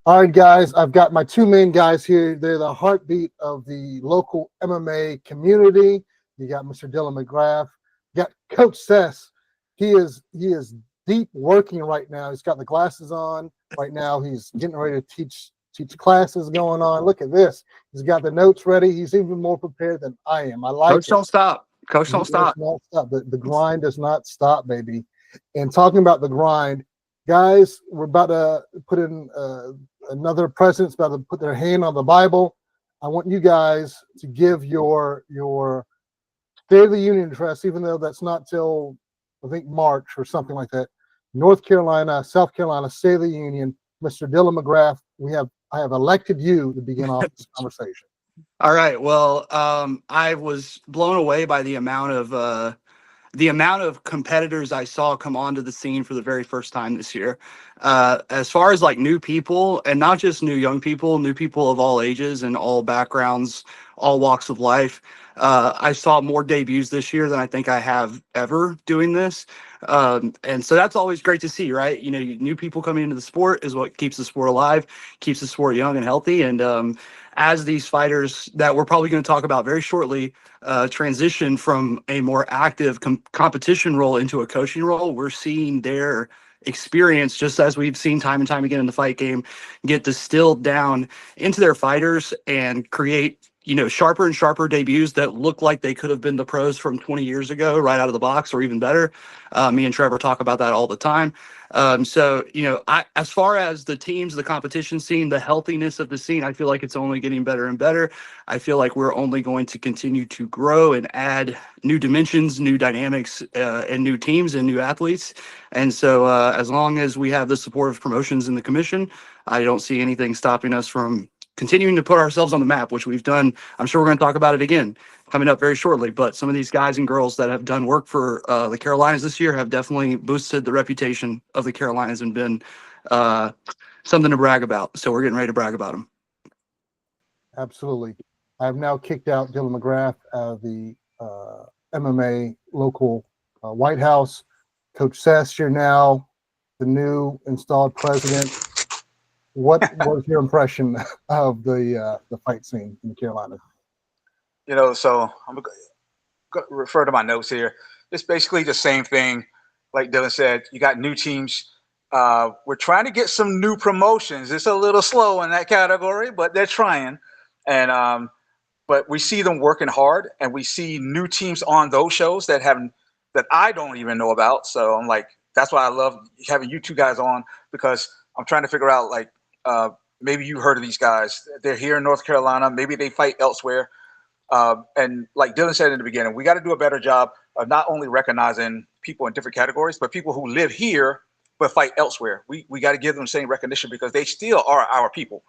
All right, guys, I've got my two main guys here. They're the heartbeat of the local MMA community. You got Mr. Dylan McGrath. You got Coach Sess. He is deep working right now. He's got the glasses on right now. He's getting ready to teach classes going on. Look at this. He's got the notes ready. He's even more prepared than I am. I like Coach, it. don't stop. Coach, He don't does stop. not stop. The grind does not stop, baby. And talking about the grind, guys, we're about to put in another president's about to put their hand on the Bible. I want you guys to give your State of the Union address, even though that's not till I think March or something like that. North Carolina, South Carolina, State of the Union, Mr. Dylan McGrath. I have elected you to begin off this conversation. All right. Well, I was blown away by the amount of competitors I saw come onto the scene for the very first time this year. As far as like new people, and not just new people of all ages and all backgrounds, all walks of life. I saw more debuts this year than I think I have ever doing this. And so that's always great to see, right? You know, new people coming into the sport is what keeps the sport alive, keeps the sport young and healthy. And as these fighters that we're probably going to talk about very shortly transition from a more active competition role into a coaching role, we're seeing their experience, just as we've seen time and time again in the fight game, get distilled down into their fighters and create, you know, sharper and sharper debuts that look like they could have been the pros from 20 years ago, right out of the box, or even better. Me and Trevor talk about that all the time. So, you know, as far as the teams, the competition scene, the healthiness of the scene, I feel like it's only getting better and better. I feel like we're only going to continue to grow and add new dimensions, new dynamics, and new teams and new athletes. And so, as long as we have the support of promotions in the commission, I don't see anything stopping us from continuing to put ourselves on the map, which we've done. I'm sure we're going to talk about it again coming up very shortly. But some of these guys and girls that have done work for the Carolinas this year have definitely boosted the reputation of the Carolinas and been something to brag about. So we're getting ready to brag about them. Absolutely. I've now kicked out Dylan McGrath out of the MMA local White House. Coach Sess, you're now the new installed president. What was your impression of the fight scene in the Carolinas? So I'm going to refer to my notes here. It's basically the same thing. Like Dylan said, you got new teams. We're trying to get some new promotions. It's a little slow in that category, but they're trying. And but we see them working hard, and we see new teams on those shows that I don't even know about. So I'm like, that's why I love having you two guys on, because I'm trying to figure out, like, maybe you heard of these guys. They're here in North Carolina. Maybe they fight elsewhere. And like Dylan said in the beginning, we got to do a better job of not only recognizing people in different categories, but people who live here but fight elsewhere. We got to give them the same recognition, because they still are our people,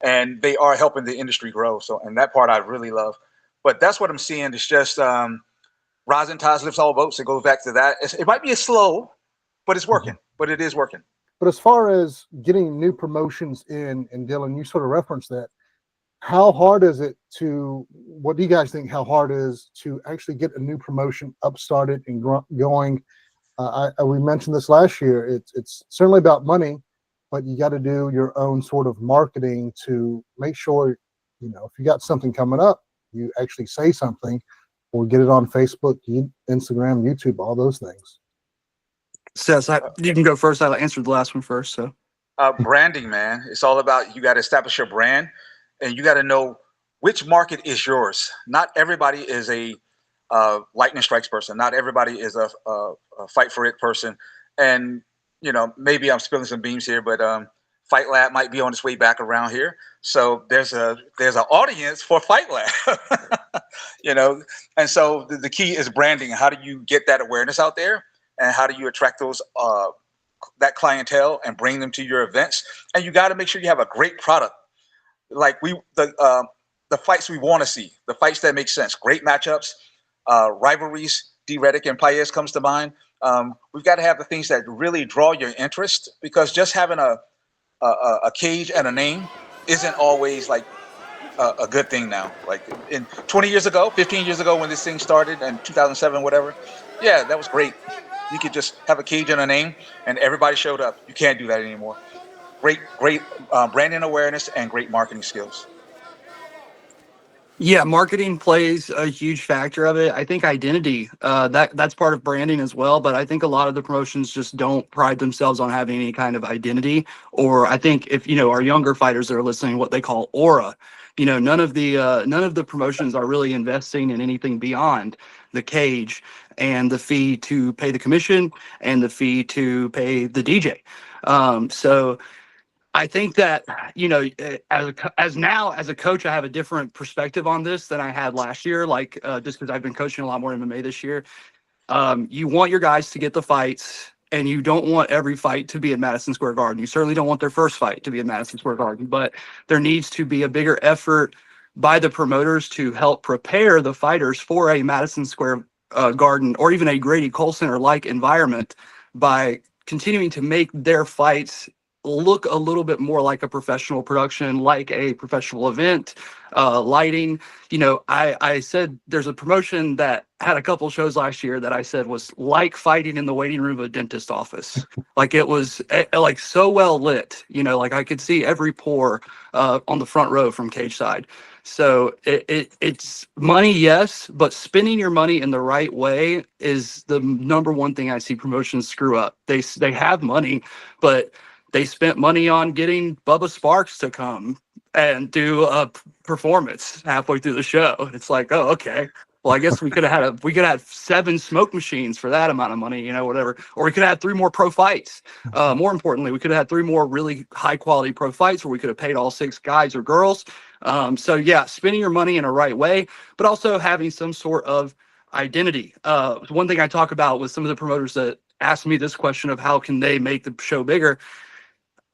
and they are helping the industry grow. So, and that part I really love. But that's what I'm seeing. It's just rising tides lifts all boats. It goes back to that. It might be slow, but it's working. But it is working. But as far as getting new promotions in, and Dylan, you sort of referenced that. How hard is it what do you guys think, how hard it is to actually get a new promotion up started and going? We mentioned this last year. It's certainly about money, but you got to do your own sort of marketing to make sure, if you got something coming up, you actually say something or get it on Facebook, Instagram, YouTube, all those things. Seth, you can go first. I answered the last one first. So branding, man. It's all about, you got to establish your brand, and you got to know which market is yours. Not everybody is a lightning strikes person. Not everybody is a fight for it person. And maybe I'm spilling some beans here, but Fight Lab might be on its way back around here. So there's an audience for Fight Lab, And so the key is branding. How do you get that awareness out there, and how do you attract those that clientele and bring them to your events? And you got to make sure you have a great product. Like the fights we want to see, the fights that make sense, great matchups, rivalries. D. Reddick and Paez comes to mind. We've got to have the things that really draw your interest, because just having a cage and a name isn't always like a good thing now. Like in 20 years ago, 15 years ago, when this thing started in 2007, whatever, yeah, that was great. You could just have a cage and a name and everybody showed up. You can't do that anymore. great branding awareness and great marketing skills. Yeah, marketing plays a huge factor of it. I think identity, that's part of branding as well. But I think a lot of the promotions just don't pride themselves on having any kind of identity. Or I think if our younger fighters that are listening, what they call aura. None of the promotions are really investing in anything beyond the cage and the fee to pay the commission and the fee to pay the DJ. So I think that as a coach, I have a different perspective on this than I had last year. Like just because I've been coaching a lot more MMA this year, you want your guys to get the fights, and you don't want every fight to be at Madison Square Garden. You certainly don't want their first fight to be at Madison Square Garden, but there needs to be a bigger effort by the promoters to help prepare the fighters for a Madison Square Garden or even a Grady Cole Center like environment by continuing to make their fights look a little bit more like a professional production, like a professional event, lighting. I said there's a promotion that had a couple shows last year that I said was like fighting in the waiting room of a dentist office. Like it was like so well lit, like I could see every pore on the front row from cage side. So it's money, yes, but spending your money in the right way is the number one thing I see promotions screw up. They have money, but they spent money on getting Bubba Sparks to come and do a performance halfway through the show. It's like, oh, okay. Well, I guess we could have had 7 smoke machines for that amount of money, whatever. Or we could have had 3 more pro fights. More importantly, we could have had 3 more really high quality pro fights where we could have paid all 6 guys or girls. So yeah, spending your money in a right way, but also having some sort of identity. One thing I talk about with some of the promoters that ask me this question of how can they make the show bigger.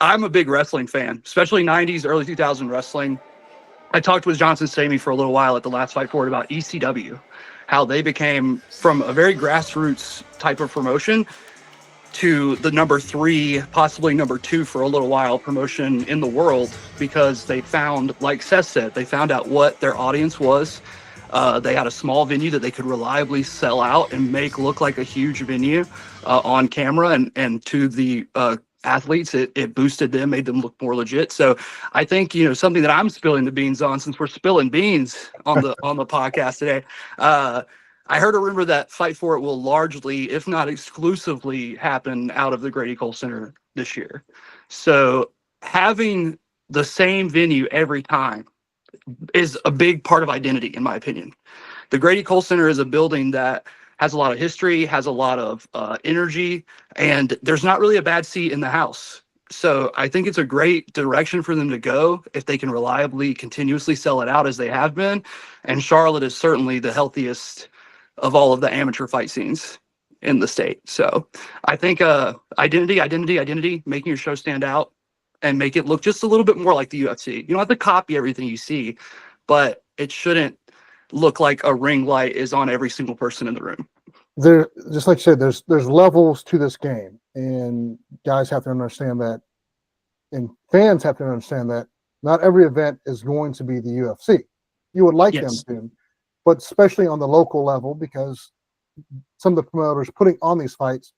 I'm a big wrestling fan, especially 90s, early 2000 wrestling. I talked with Johnson Samey for a little while at the last Fight Forward about ECW, how they became from a very grassroots type of promotion to the number 3, possibly number 2 for a little while promotion in the world, because they found, like Seth said, they found out what their audience was. They had a small venue that they could reliably sell out and make look like a huge venue on camera, and to the athletes, it boosted them, made them look more legit. So I think something that I'm spilling the beans on, since we're spilling beans on the podcast today. I heard a rumor that Fight For It will largely, if not exclusively, happen out of the Grady Cole Center this year. So having the same venue every time is a big part of identity, in my opinion. The Grady Cole Center is a building that has a lot of history, has a lot of energy, and there's not really a bad seat in the house. So I think it's a great direction for them to go if they can reliably, continuously sell it out as they have been. And Charlotte is certainly the healthiest of all of the amateur fight scenes in the state. So I think identity, making your show stand out and make it look just a little bit more like the UFC. You don't have to copy everything you see, but it shouldn't look like a ring light is on every single person in the room. There, just like you said, there's levels to this game, and guys have to understand that, and fans have to understand that not every event is going to be the UFC. You would like them to, but especially on the local level, because some of the promoters putting on these fights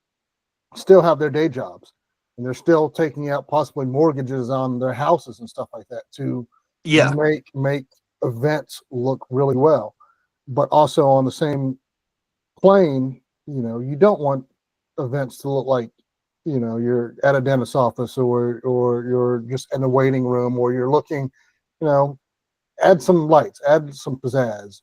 still have their day jobs, and they're still taking out possibly mortgages on their houses and stuff like that to make events look really well. But also on the same plane, you don't want events to look like you're at a dentist's office, or you're just in a waiting room, or you're looking, add some lights, add some pizzazz.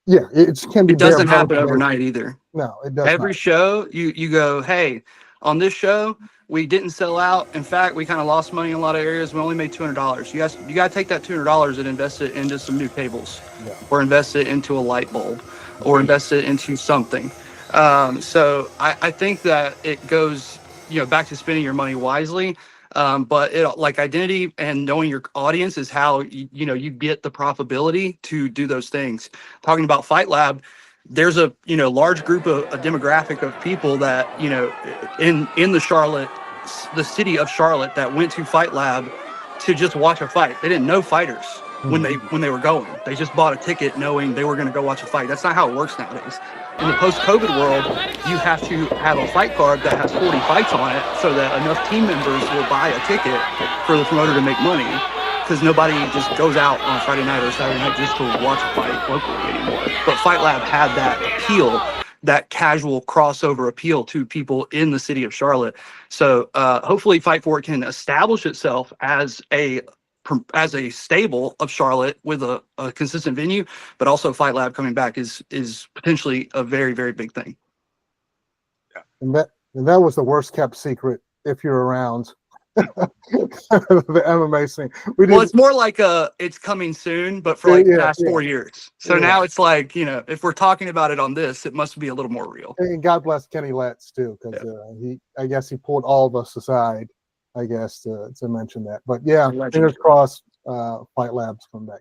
It can be. It doesn't happen overnight either. No, it doesn't. Every show you go, hey, on this show we didn't sell out. In fact, we kind of lost money in a lot of areas. We only made $200. You got to take that $200 and invest it into some new cables, or invest it into a light bulb, or invest it into something. So I think that it goes, back to spending your money wisely. But it, like identity and knowing your audience, is how you get the profitability to do those things. Talking about Fight Lab, there's a large group of a demographic of people that in the city of Charlotte, that went to Fight Lab to just watch a fight. They didn't know fighters. when they were going. They just bought a ticket knowing they were going to go watch a fight. That's not how it works nowadays. In the post-COVID world, you have to have a fight card that has 40 fights on it so that enough team members will buy a ticket for the promoter to make money, because nobody just goes out on a Friday night or Saturday night just to watch a fight locally anymore. But Fight Lab had that appeal, that casual crossover appeal to people in the city of Charlotte. So hopefully Fight For It can establish itself as a stable of Charlotte with a consistent venue, but also Fight Lab coming back is potentially a very, very big thing. And that was the worst kept secret if you're around the MMA scene. Well, it's more like it's coming soon, but for like the past 4 years. So now it's like, if we're talking about it on this, it must be a little more real. And God bless Kenny Letts too, because I guess he pulled all of us aside, I guess, to mention that. But yeah, fingers crossed, Fight Labs come back.